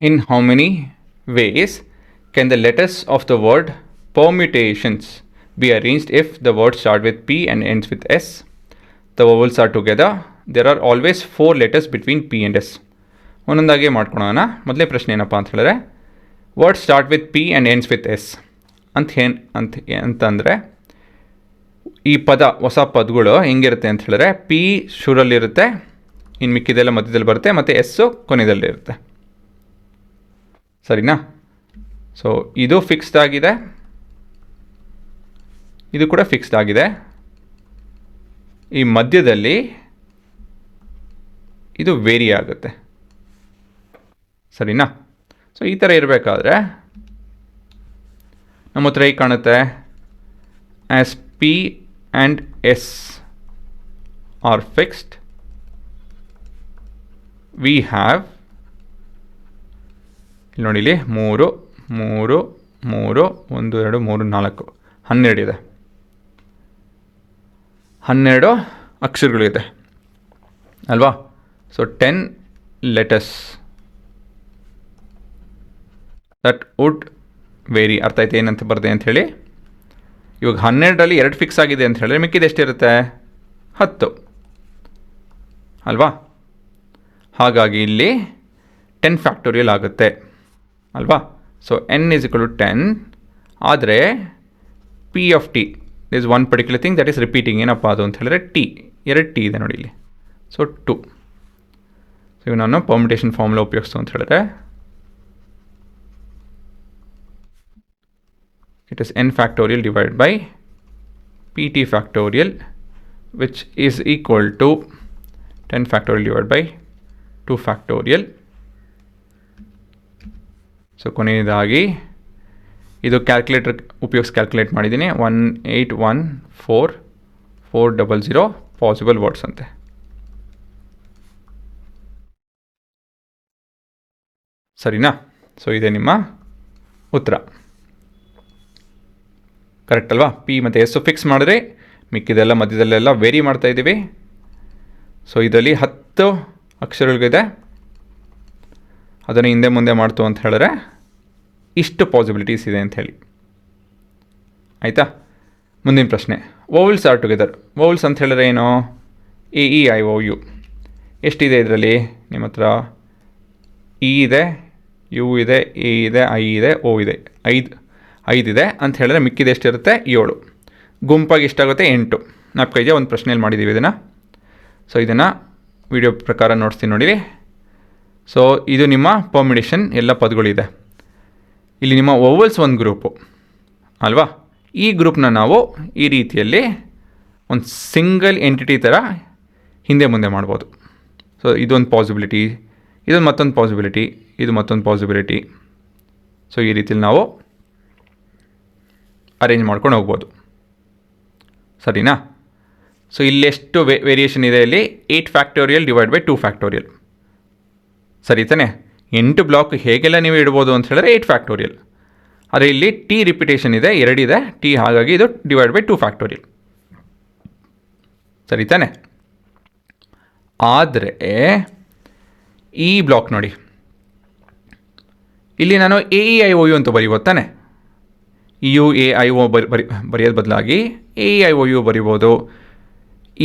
In how many ways can the letters of the word permutations be arranged if the word starts with P and ends with S? The vowels are together. There are always 4 letters between P and S. ಒಂದೊಂದಾಗಿ ಮಾಡ್ಕೊಳೋಣ. ಮೊದಲೇ ಪ್ರಶ್ನೆ ಏನಪ್ಪ ಅಂತ ಹೇಳಿದ್ರೆ, word start with P and ends with S ಅಂತಂದರೆ ಈ ಹೊಸ ಪದಗಳು ಹೆಂಗಿರುತ್ತೆ ಅಂತ ಹೇಳಿದ್ರೆ, ಪಿ ಶುರಲ್ಲಿರುತ್ತೆ, ಇನ್ನು ಮಿಕ್ಕಿದೆಲ್ಲ ಮಧ್ಯದಲ್ಲಿ ಬರುತ್ತೆ, ಮತ್ತು ಎಸ್ಸು ಕೊನೆಯದಲ್ಲಿರುತ್ತೆ. ಸರಿನಾ? ಸೊ ಇದು ಫಿಕ್ಸ್ಡ್ ಆಗಿದೆ, ಇದು ಕೂಡ ಫಿಕ್ಸ್ಡ್ ಆಗಿದೆ. ಈ ಮಧ್ಯದಲ್ಲಿ ಇದು ವೇರಿ ಆಗುತ್ತೆ. ಸರಿನಾ? ಸೊ ಈ ಥರ ಇರಬೇಕಾದ್ರೆ ನಮ್ಮ ಹತ್ರ ಹೇಗೆ ಕಾಣುತ್ತೆ? As P and S are fixed, we have, ಇಲ್ಲಿ ನೋಡಿ, ಇಲ್ಲಿ 3 3 3 1 2 3 4 12 ಇದೆ. 12 ಅಕ್ಷರಗಳಿದೆ ಅಲ್ವಾ? So 10 letters that would vary. ಅರ್ಥ ಆಯ್ತು ಏನಂತ ಬರ್ತದೆ ಅಂತ ಹೇಳಿ? ಇವಾಗ 12ರಲ್ಲಿ 2 ಫಿಕ್ಸ್ ಆಗಿದೆ ಅಂತ ಹೇಳಿದ್ರೆ ಮಿಕ್ಕಿದ ಎಷ್ಟಿರುತ್ತೆ? 10 ಅಲ್ವಾ? ಹಾಗಾಗಿ ಇಲ್ಲಿ 10 ಫ್ಯಾಕ್ಟೋರಿಯಲ್ ಆಗುತ್ತೆ ಅಲ್ವಾ? So n is equal to 10. ಆದರೆ P of T this one particular thing that is repeating. ಏನಪ್ಪ ಅದು ಅಂತ ಹೇಳಿದ್ರೆ ಟಿ, 2 ಟಿ ಇದೆ ನೋಡಿ ಇಲ್ಲಿ. ಸೊ 2. ಸೊ ಇವು ನಾನು ಪರ್ಮಿಟೇಷನ್ ಫಾರ್ಮುಲಾ ಉಪಯೋಗಿಸ್ತು ಅಂತ ಹೇಳಿದ್ರೆ, it is n factorial divided by pt factorial, which is equal to 10 factorial divided by 2 factorial. So ಕೊನೆಯದಾಗಿ ಇದು ಕ್ಯಾಲ್ಕುಲೇಟರ್ ಉಪಯೋಗಿಸಿ ಕ್ಯಾಲ್ಕುಲೇಟ್ ಮಾಡಿದ್ದೀನಿ. 1814400 ಪಾಸಿಬಲ್ ವರ್ಡ್ಸ್ ಅಂತೆ. ಸರಿನಾ? ಸೊ ಇದೆ ನಿಮ್ಮ ಉತ್ತರ. ಕರೆಕ್ಟ್ ಅಲ್ವಾ? ಪಿ ಮತ್ತು ಎಸ್ಸು ಫಿಕ್ಸ್ ಮಾಡಿದ್ರೆ ಮಿಕ್ಕಿದೆಲ್ಲ ಮಧ್ಯದಲ್ಲೆಲ್ಲ ವೇರಿ ಮಾಡ್ತಾ ಇದ್ದೀವಿ. ಸೊ ಇದರಲ್ಲಿ 10 ಅಕ್ಷರಗಳಿದೆ, ಅದನ್ನು ಹಿಂದೆ ಮುಂದೆ ಮಾಡ್ತು ಅಂತ ಹೇಳಿದ್ರೆ ಇಷ್ಟು ಪಾಸಿಬಿಲಿಟೀಸ್ ಇದೆ ಅಂತ ಹೇಳಿ. ಆಯಿತಾ? ಮುಂದಿನ ಪ್ರಶ್ನೆ, ವೌಲ್ಸ್ ಆರ್ ಟುಗೆದರ್. ವೌಲ್ಸ್ ಅಂತ ಹೇಳಿದ್ರೆ ಏನು? A E I O U. ಎಷ್ಟಿದೆ ಇದರಲ್ಲಿ ನಿಮ್ಮ ಹತ್ರ? ಇ ಇದೆ, ಯು ಇದೆ, ಎ ಇದೆ, ಐ ಇದೆ, ಓ ಇದೆ. 5 ಇದೆ ಅಂತ ಹೇಳಿದ್ರೆ ಮಿಕ್ಕಿದ ಎಷ್ಟಿರುತ್ತೆ? 7. ಗುಂಪಾಗಿ ಎಷ್ಟಾಗುತ್ತೆ? 8. ನಾಲ್ಕೈದೇ ಒಂದು ಪ್ರಶ್ನೆಯಲ್ಲಿ ಮಾಡಿದ್ದೀವಿ ಇದನ್ನು. ಸೊ ಇದನ್ನು ವಿಡಿಯೋ ಪ್ರಕಾರ ನೋಡ್ತೀನಿ ನೋಡಿ. ಸೊ ಇದು ನಿಮ್ಮ ಪರ್ಮಿಟೇಷನ್ ಎಲ್ಲ ಪದಗಳಿದೆ. ಇಲ್ಲಿ ನಿಮ್ಮ ವೌವಲ್ಸ್ ಒಂದು ಗ್ರೂಪು ಅಲ್ವಾ? ಈ ಗ್ರೂಪ್ನ ನಾವು ಈ ರೀತಿಯಲ್ಲಿ ಒಂದು ಸಿಂಗಲ್ ಎಂಟಿಟಿ ಥರ ಹಿಂದೆ ಮುಂದೆ ಮಾಡ್ಬೋದು. ಸೊ ಇದೊಂದು ಪಾಸಿಬಿಲಿಟಿ, ಇದೊಂದು ಮತ್ತೊಂದು ಪಾಸಿಬಿಲಿಟಿ, ಇದು ಮತ್ತೊಂದು ಪಾಸಿಬಿಲಿಟಿ. ಸೊ ಈ ರೀತಿಯಲ್ಲಿ ನಾವು ಅರೇಂಜ್ ಮಾಡ್ಕೊಂಡು ಹೋಗ್ಬೋದು. ಸರಿನಾ? ಸೊ ಇಲ್ಲೆಷ್ಟು ವೇರಿಯೇಷನ್ ಇದೆ? ಇಲ್ಲಿ 8 ಫ್ಯಾಕ್ಟೋರಿಯಲ್ ಡಿವೈಡ್ ಬೈ 2 ಫ್ಯಾಕ್ಟೋರಿಯಲ್. ಸರಿ ತಾನೆ? 8 ಬ್ಲಾಕ್ ಹೇಗೆಲ್ಲ ನೀವು ಇಡ್ಬೋದು ಅಂತ ಹೇಳಿದ್ರೆ 8 ಫ್ಯಾಕ್ಟೋರಿಯಲ್. ಆದರೆ ಇಲ್ಲಿ ಟಿ ರಿಪಿಟೇಷನ್ ಇದೆ, 2 ಇದೆ ಟಿ, ಹಾಗಾಗಿ ಇದು ಡಿವೈಡ್ ಬೈ 2 ಫ್ಯಾಕ್ಟೋರಿಯಲ್. ಸರಿ ತಾನೆ? ಆದರೆ ಈ ಬ್ಲಾಕ್ ನೋಡಿ, ಇಲ್ಲಿ ನಾನು A E I O U ಅಂತ ಬರೀಬೋದು ತಾನೆ? ಯು ಎ ಐ ಒ ಬರೆಯೋದು ಬದಲಾಗಿ A E I O U ಬರಿಬೋದು,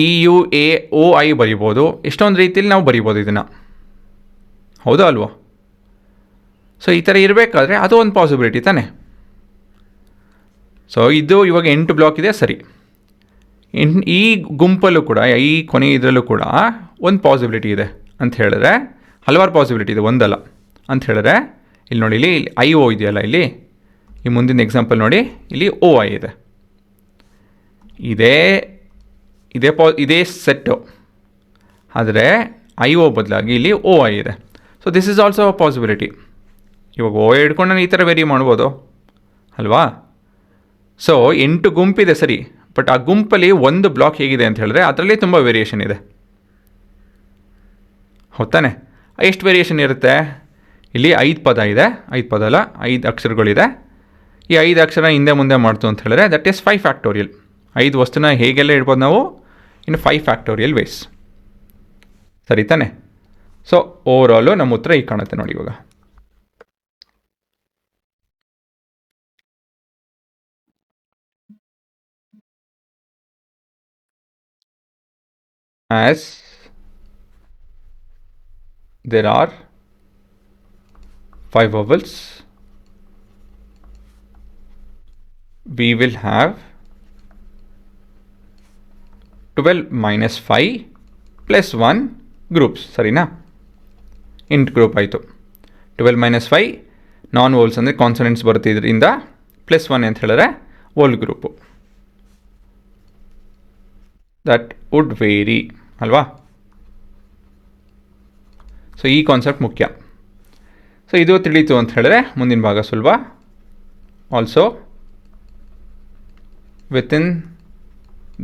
E U A O I ಬರಿಬೋದು. ಎಷ್ಟೊಂದು ರೀತಿಯಲ್ಲಿ ನಾವು ಬರಿಬೋದು ಇದನ್ನು, ಹೌದಾ ಅಲ್ವಾ? ಸೊ ಈ ಥರ ಇರಬೇಕಾದ್ರೆ ಅದು ಒಂದು ಪಾಸಿಬಿಲಿಟಿ ತಾನೆ. ಸೊ ಇದು ಇವಾಗ 8 ಬ್ಲಾಕ್ ಇದೆ, ಸರಿ. ಈ ಗುಂಪಲ್ಲೂ ಕೂಡ, ಈ ಕೊನೆ ಇದರಲ್ಲೂ ಕೂಡ ಒಂದು ಪಾಸಿಬಿಲಿಟಿ ಇದೆ ಅಂತ ಹೇಳಿದ್ರೆ, ಹಲವಾರು ಪಾಸಿಬಿಲಿಟಿ ಇದೆ, ಒಂದಲ್ಲ ಅಂತ ಹೇಳಿದ್ರೆ, ಇಲ್ಲಿ ನೋಡಿ, ಇಲ್ಲಿ ಐ ಓ ಇದೆಯಲ್ಲ, ಇಲ್ಲಿ ಈ ಮುಂದಿನ ಎಕ್ಸಾಂಪಲ್ ನೋಡಿ, ಇಲ್ಲಿ ಓ ಐ ಇದೆ. ಇದೇ ಸೆಟ್ಟು, ಆದರೆ ಐ ಓ ಬದಲಾಗಿ ಇಲ್ಲಿ ಓ ಐ ಇದೆ. So this is also a possibility. ಇವಾಗ ಓ ಹಿಡ್ಕೊಂಡು ನಾನು ಈ ಥರ ವೇರಿ ಮಾಡ್ಬೋದು ಅಲ್ವಾ? ಸೊ 8 ಗುಂಪಿದೆ ಸರಿ, ಬಟ್ ಆ ಗುಂಪಲ್ಲಿ ಒಂದು ಬ್ಲಾಕ್ ಹೇಗಿದೆ ಅಂತ ಹೇಳಿದ್ರೆ ಅದರಲ್ಲಿ ತುಂಬ ವೇರಿಯೇಷನ್ ಇದೆ, ಹೌದಾನೆ? ಎಷ್ಟು ವೇರಿಯೇಷನ್ ಇರುತ್ತೆ? ಇಲ್ಲಿ 5 ಪದ ಇದೆ, 5 ಪದ ಅಲ್ಲ, 5 ಅಕ್ಷರಗಳಿದೆ. ಈ 5 ಅಕ್ಷರ ಹಿಂದೆ ಮುಂದೆ ಮಾಡ್ತು ಅಂತ ಹೇಳಿದ್ರೆ ದಟ್ ಈಸ್ 5 ಫ್ಯಾಕ್ಟೋರಿಯಲ್. 5 ವಸ್ತುನ ಹೇಗೆಲ್ಲ ಇಡ್ಬೋದು ನಾವು? ಇನ್ನು 5 ಫ್ಯಾಕ್ಟೋರಿಯಲ್ ವೇಸ್. ಸರಿ ತಾನೆ? ಸೊ ಓವರಾಲು ನಮ್ಮ ಉತ್ತರ ಈಗ ಕಾಣುತ್ತೆ ನೋಡಿ ಇವಾಗ. As there are 5 vowels, we will have 12 minus 5 plus 1 groups. ಸರಿನಾ? ಇಂಟ್ ಗ್ರೂಪ್ ಆಯಿತು. 12 minus 5 ನಾನ್ ವೋಲ್ಸ್ ಅಂದರೆ ಕಾನ್ಸನೆಂಟ್ಸ್ ಬರ್ತಿದ್ರಿಂದ ಪ್ಲಸ್ 1 ಅಂತ ಹೇಳಿದ್ರೆ vowel group. That would vary ಅಲ್ವಾ? ಸೊ ಈ ಕಾನ್ಸೆಪ್ಟ್ ಮುಖ್ಯ. ಸೊ ಇದು ತಿಳಿಯಿತು ಅಂತ ಹೇಳಿದ್ರೆ ಮುಂದಿನ ಭಾಗ ಸುಲಭ. Also within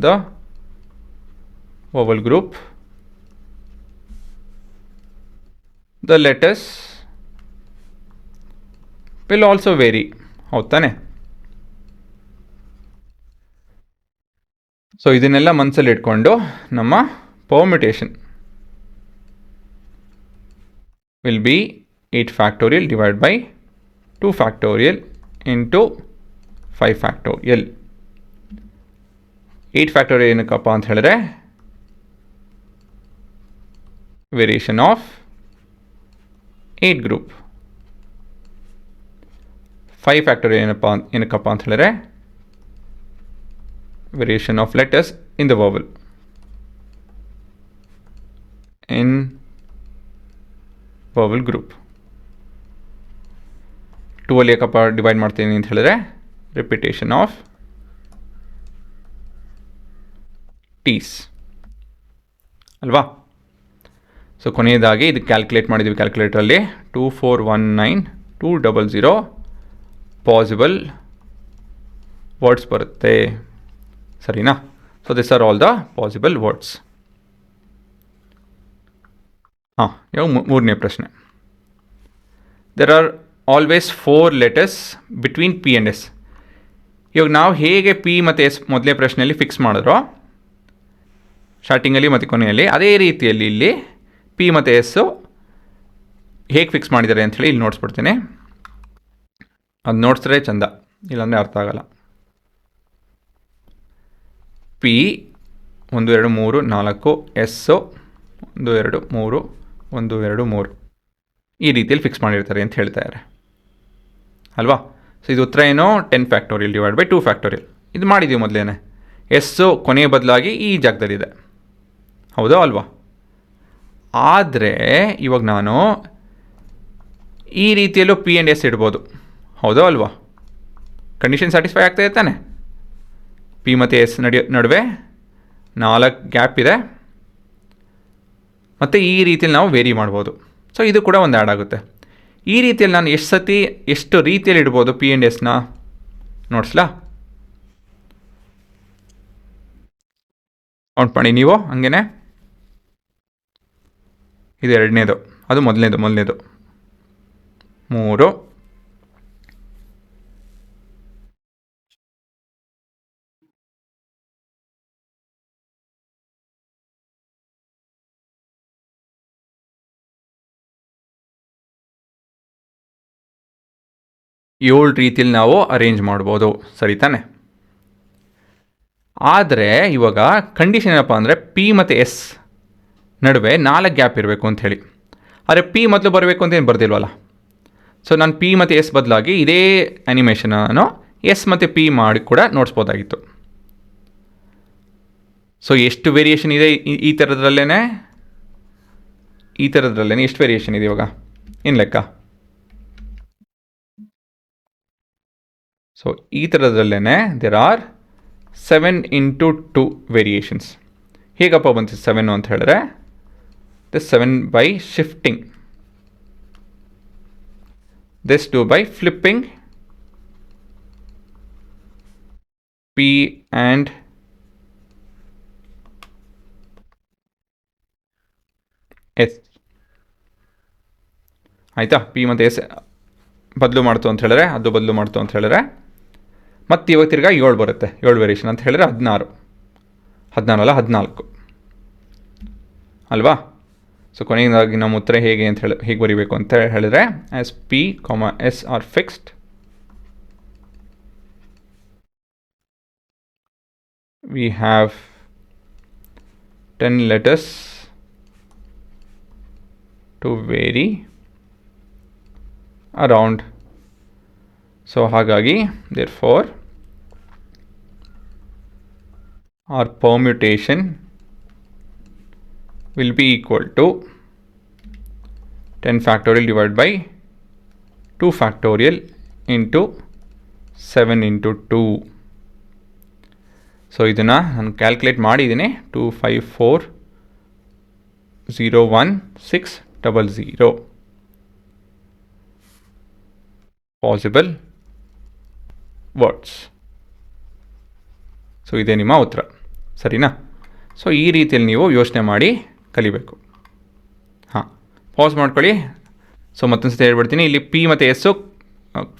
the vowel group the letters will also vary. ಹೌದು ತಾನೆ? ಸೊ ಇದನ್ನೆಲ್ಲ ಮನಸ್ಸಲ್ಲಿ ಇಟ್ಕೊಂಡು ನಮ್ಮ permutation will be 8 factorial divided by 2 factorial into 5 factorial. 8 factorial ಏನಕ್ಕಪ್ಪ ಅಂತ ಹೇಳಿದ್ರೆ ವೇರಿಯೇಷನ್ ಆಫ್ 8 ಗ್ರೂಪ್. 5 ಫ್ಯಾಕ್ಟೋರಿಯಲ್ ಏನಕ್ಕಪ್ಪ ಅಂತ ಹೇಳಿದ್ರೆ variation of letters in the vowel in vowel group. 2 ಅಲ್ಲಿ ಯಾಕಪ್ಪ ಡಿವೈಡ್ ಮಾಡ್ತೀನಿ ಅಂತ ಹೇಳಿದ್ರೆ ರಿಪಿಟೇಷನ್ ಆಫ್ ಟೀಸ್ ಅಲ್ವಾ? ಸೊ ಕೊನೆಯದಾಗಿ ಇದು ಕ್ಯಾಲ್ಕುಲೇಟ್ ಮಾಡಿದ್ವಿ ಕ್ಯಾಲ್ಕುಲೇಟ್ರಲ್ಲಿ. 2419200 ಪಾಸಿಬಲ್ ವರ್ಡ್ಸ್ ಬರುತ್ತೆ. ಸರಿನಾ? So this are all the possible words. ಇವಾಗ ಮೂರನೇ ಪ್ರಶ್ನೆ. There are always 4 letters between P and S. ಇವಾಗ ನಾವು ಹೇಗೆ ಪಿ ಮತ್ತು ಎಸ್ ಮೊದಲೇ ಪ್ರಶ್ನೆಯಲ್ಲಿ ಫಿಕ್ಸ್ ಮಾಡಿದ್ರೋ ಸ್ಟಾರ್ಟಿಂಗಲ್ಲಿ ಮತ್ತು ಕೊನೆಯಲ್ಲಿ, ಅದೇ ರೀತಿಯಲ್ಲಿ ಇಲ್ಲಿ ಪಿ ಮತ್ತು ಎಸ್ಸು ಹೇಗೆ ಫಿಕ್ಸ್ ಮಾಡಿದ್ದಾರೆ ಅಂಥೇಳಿ ಇಲ್ಲಿ ನೋಡಿಸ್ಬಿಡ್ತೀನಿ. ಅದು ನೋಡಿಸಿದ್ರೆ ಚಂದ, ಇಲ್ಲಾಂದರೆ ಅರ್ಥ ಆಗಲ್ಲ. ಪಿ 1 2 3 4, ಎಸ್ಸು 1 2 3 1 2 3 ಈ ರೀತಿಯಲ್ಲಿ ಫಿಕ್ಸ್ ಮಾಡಿರ್ತಾರೆ ಅಂತ ಹೇಳ್ತಾರೆ ಅಲ್ವಾ? ಸೊ ಇದು ಉತ್ತರ ಏನೋ 10 ಫ್ಯಾಕ್ಟೋರಿಯಲ್ ಡಿವೈಡ್ ಬೈ 2 ಫ್ಯಾಕ್ಟೋರಿಯಲ್. ಇದು ಮಾಡಿದ್ದೀವಿ ಮೊದಲೇನೆ. ಎಸ್ಸು ಕೊನೆಯ ಬದಲಾಗಿ ಈ ಜಾಗದಲ್ಲಿದೆ, ಹೌದಾ ಅಲ್ವಾ? ಆದರೆ ಇವಾಗ ನಾನು ಈ ರೀತಿಯಲ್ಲೂ ಪಿ ಆ್ಯಂಡ್ ಎಸ್ ಇಡ್ಬೋದು, ಹೌದಾ ಅಲ್ವಾ? ಕಂಡೀಷನ್ ಸ್ಯಾಟಿಸ್ಫೈ ಆಗ್ತಾ ಇರ್ತಾನೆ. ಪಿ ಮತ್ತು ಎಸ್ ನಡುವೆ 4 ಗ್ಯಾಪ್ ಇದೆ, ಮತ್ತು ಈ ರೀತಿಯಲ್ಲಿ ನಾವು ವೇರಿ ಮಾಡ್ಬೋದು. ಸೊ ಇದು ಕೂಡ ಒಂದು ಆ್ಯಡ್ ಆಗುತ್ತೆ. ಈ ರೀತಿಯಲ್ಲಿ ನಾನು ಎಷ್ಟು ರೀತಿಯಲ್ಲಿ ಇಡ್ಬೋದು ಪಿ ಆ್ಯಂಡ್ ಎಸ್ನ ನೋಡಿಸ್ಲಾ? ಔಟ್ ಮಾಡಿ ನೀವು ಹಂಗೇನೆ. ಇದು ಎರಡನೇದು, ಅದು ಮೊದಲನೇದು 3 7 ರೀತಿಯಲ್ಲಿ ನಾವು ಅರೇಂಜ್ ಮಾಡ್ಬೋದು, ಸರಿ ತಾನೆ? ಆದರೆ ಇವಾಗ ಕಂಡೀಷನ್ ಏನಪ್ಪ ಅಂದರೆ ಪಿ ಮತ್ತು ಎಸ್ ನಡುವೆ 4 ಗ್ಯಾಪ್ ಇರಬೇಕು ಅಂತ ಹೇಳಿ. ಆದರೆ ಪಿ ಮೊದಲು ಬರಬೇಕು ಅಂತ ಏನು ಬರ್ದಿಲ್ವಲ್ಲ. ಸೊ ನಾನು ಪಿ ಮತ್ತು ಎಸ್ ಬದಲಾಗಿ ಇದೇ ಆ್ಯನಿಮೇಷನನ್ನು ಎಸ್ ಮತ್ತು ಪಿ ಮಾಡಿ ಕೂಡ ನೋಡಿಸ್ಬೋದಾಗಿತ್ತು. ಸೊ ಎಷ್ಟು ವೇರಿಯೇಷನ್ ಇದೆ ಈ ಥರದ್ರಲ್ಲೇ ಎಷ್ಟು ವೇರಿಯೇಷನ್ ಇದೆ ಇವಾಗ ಏನು ಲೆಕ್ಕ? ಸೊ ಈ ಥರದ್ರಲ್ಲೇ ದೇರ್ ಆರ್ 7 into 2 ವೇರಿಯೇಷನ್ಸ್. ಹೇಗಪ್ಪ ಬಂತು 7 ಅಂತ ಹೇಳಿದ್ರೆ this 7 by shifting, this 2 by flipping P and S. ಆಯಿತಾ? ಪಿ ಮತ್ತು ಎಸ್ ಬದಲು ಮಾಡ್ತು ಅಂತ ಹೇಳಿದ್ರೆ, ಅದು ಬದಲು ಮಾಡ್ತು ಅಂತ ಹೇಳಿದ್ರೆ, ಮತ್ತು ಇವಾಗ ತಿರ್ಗಾ 7 ಬರುತ್ತೆ. 7 ವೇರಿಯೇಷನ್ ಅಂತ ಹೇಳಿದ್ರೆ 16 ಅಲ್ಲ 14 ಅಲ್ವಾ? ಸೊ ಕೊನೆಯದಾಗಿ ನಮ್ಮ ಉತ್ತರ ಹೇಗೆ ಅಂತ ಹೇಗೆ ಬರೀಬೇಕು ಅಂತ ಹೇಳಿದ್ರೆ as P S are fixed, we have 10 letters to vary around. So ಹಾಗಾಗಿ therefore our permutation will be equal to 10 factorial divided by 2 factorial into 7 into 2. So ಇದನ್ನು ನಾನು ಕ್ಯಾಲ್ಕುಲೇಟ್ ಮಾಡಿದ್ದೀನಿ. 25401,600 ಪಾಸಿಬಲ್ ವರ್ಡ್ಸ್. ಸೊ ಇದೇ ನಿಮ್ಮ ಉತ್ತರ, ಸರಿನಾ? ಸೊ ಈ ರೀತಿಯಲ್ಲಿ ನೀವು ಯೋಚನೆ ಮಾಡಿ ಕಲಿಬೇಕು. ಹಾಂ, ಪಾಸ್ ಮಾಡ್ಕೊಳ್ಳಿ. ಸೊ ಮತ್ತೊಂದು ಸತಿ ಹೇಳ್ಬಿಡ್ತೀನಿ. ಇಲ್ಲಿ ಪಿ ಮತ್ತು ಎಸ್ಸು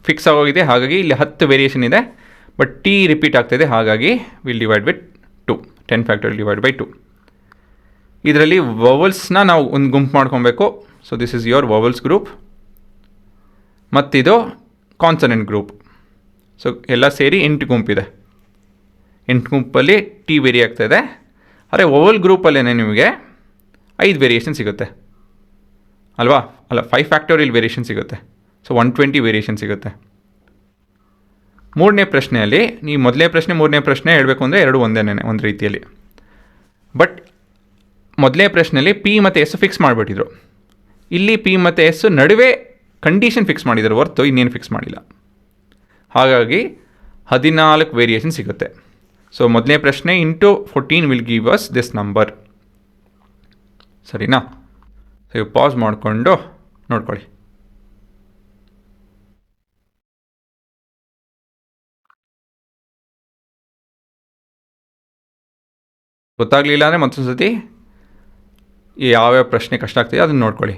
ಫಿಕ್ಸ್ ಆಗೋಗಿದೆ, ಹಾಗಾಗಿ ಇಲ್ಲಿ 10 ವೇರಿಯೇಷನ್ ಇದೆ. ಬಟ್ ಟಿ ರಿಪೀಟ್ ಆಗ್ತಾಯಿದೆ, ಹಾಗಾಗಿ will divide with 2. 10 factorial divide by 2. ಇದರಲ್ಲಿ ವವಲ್ಸ್ನ ನಾವು ಒಂದು ಗುಂಪು ಮಾಡ್ಕೊಬೇಕು. So this is your vowels group. ಮತ್ತಿದು ಕಾನ್ಸನೆಂಟ್ ಗ್ರೂಪ್. ಸೊ ಎಲ್ಲ ಸೇರಿ 8 ಗುಂಪಿದೆ. 8 ಗುಂಪಲ್ಲಿ ಟಿ ವೇರಿ ಆಗ್ತಾಯಿದೆ. ಆದರೆ ವವಲ್ ಗ್ರೂಪಲ್ಲೇ ನಿಮಗೆ 5 ವೇರಿಯೇಷನ್ ಸಿಗುತ್ತೆ ಅಲ್ವಾ? ಅಲ್ಲ, 5 ಫ್ಯಾಕ್ಟೋರಿಯಲ್ ವೇರಿಯೇಷನ್ ಸಿಗುತ್ತೆ. ಸೊ 120 ವೇರಿಯೇಷನ್ ಸಿಗುತ್ತೆ. ಮೂರನೇ ಪ್ರಶ್ನೆಯಲ್ಲಿ ನೀವು ಮೊದಲನೇ ಪ್ರಶ್ನೆ ಮೂರನೇ ಪ್ರಶ್ನೆ ಹೇಳಬೇಕು ಅಂದರೆ ಎರಡು ಒಂದೇನೇ ಒಂದು ರೀತಿಯಲ್ಲಿ. ಬಟ್ ಮೊದಲನೇ ಪ್ರಶ್ನೆಯಲ್ಲಿ ಪಿ ಮತ್ತು ಎಸ್ ಫಿಕ್ಸ್ ಮಾಡಿಬಿಟ್ಟಿದ್ರು. ಇಲ್ಲಿ ಪಿ ಮತ್ತು ಎಸ್ ನಡುವೆ ಕಂಡೀಷನ್ ಫಿಕ್ಸ್ ಮಾಡಿದ್ರು ಹೊರತು ಇನ್ನೇನು ಫಿಕ್ಸ್ ಮಾಡಿಲ್ಲ. ಹಾಗಾಗಿ 14 ವೇರಿಯೇಷನ್ ಸಿಗುತ್ತೆ. ಸೊ ಮೊದಲನೇ ಪ್ರಶ್ನೆ into 14 will give us this number, ಸರಿನಾ? ಸೊ ಇವು ಪಾಸ್ ಮಾಡಿಕೊಂಡು ನೋಡ್ಕೊಳ್ಳಿ. ಗೊತ್ತಾಗಲಿಲ್ಲ ಅಂದರೆ ಮತ್ತೊಂದು ಸತಿ ಯಾವ್ಯಾವ ಪ್ರಶ್ನೆ ಕಷ್ಟ ಆಗ್ತಿದೆ ಅದನ್ನು ನೋಡ್ಕೊಳ್ಳಿ.